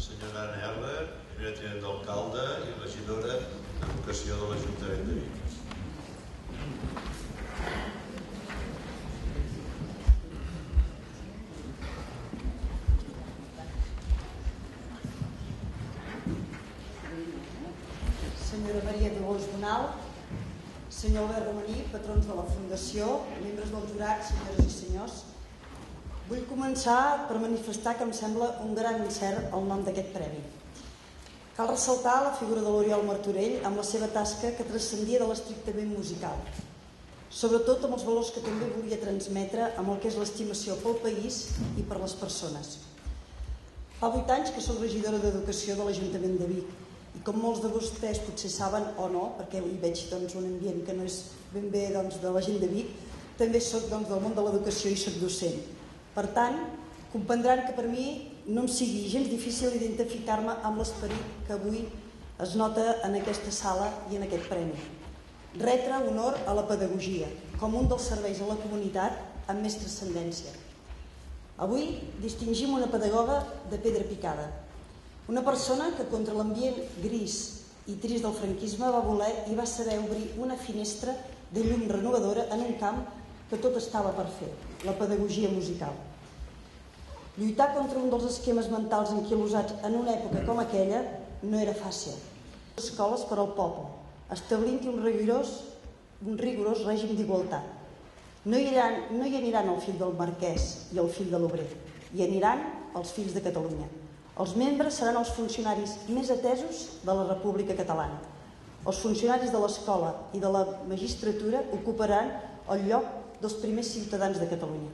senyora Anna Erler, primera tinent d'alcalde i regidora d'Educació de l'Ajuntament de Vic. Senyora Maria Dolors Bonal, senyor Albert Romaní, patrons de la Fundació, membres del jurat, senyores i senyors, vull començar per manifestar que em sembla un gran encert el nom d'aquest premi. Cal ressaltar la figura de l'Oriol Martorell amb la seva tasca que transcendia de l'estrictament musical, sobretot amb els valors que també volia transmetre amb el que és l'estimació pel país i per les persones. Fa 8 anys que soc regidora d'Educació de l'Ajuntament de Vic i com molts de vostès potser saben o no, perquè hi veig un ambient que no és ben bé de la gent de Vic, també soc del món de l'educació i soc docent. Per tant, comprendran que per mi no em sigui gens difícil identificar-me amb l'esperit que avui es nota en aquesta sala i en aquest premi. Retre honor a la pedagogia, com un dels serveis a la comunitat amb més transcendència. Avui distingim una pedagoga de pedra picada, una persona que contra l'ambient gris i trist del franquisme va voler i va saber obrir una finestra de llum renovadora en un camp que tot estava per fer, la pedagogia musical. Lluitar contra un dels esquemes mentals enquilosats en una època com aquella no era fàcil. Escoles per al poble, establint-hi un rigorós règim d'igualtat. No hi aniran el fill del marquès i el fill de l'obrer, hi aniran els fills de Catalunya. Els membres seran els funcionaris més atesos de la República Catalana. Els funcionaris de l'escola i de la magistratura ocuparan el lloc dels primers ciutadans de Catalunya.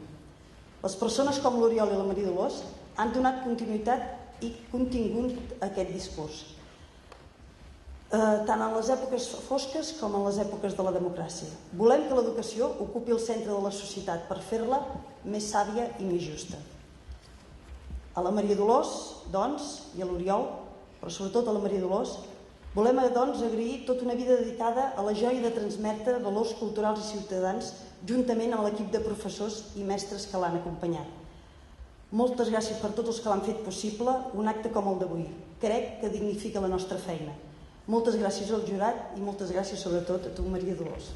Les persones com l'Oriol i la Maria Dolors han donat continuïtat i contingut a aquest discurs, tant en les èpoques fosques com en les èpoques de la democràcia. Volem que l'educació ocupi el centre de la societat per fer-la més sàvia i més justa. A la Maria Dolors, doncs, i a l'Oriol, però sobretot a la Maria Dolors, volem, doncs, agrair tota una vida dedicada a la joia de transmetre valors culturals i ciutadans juntament amb l'equip de professors i mestres que l'han acompanyat. Moltes gràcies per tots els que l'han fet possible, un acte com el d'avui. Crec que dignifica la nostra feina. Moltes gràcies al jurat i moltes gràcies sobretot a tu, Maria Dolors.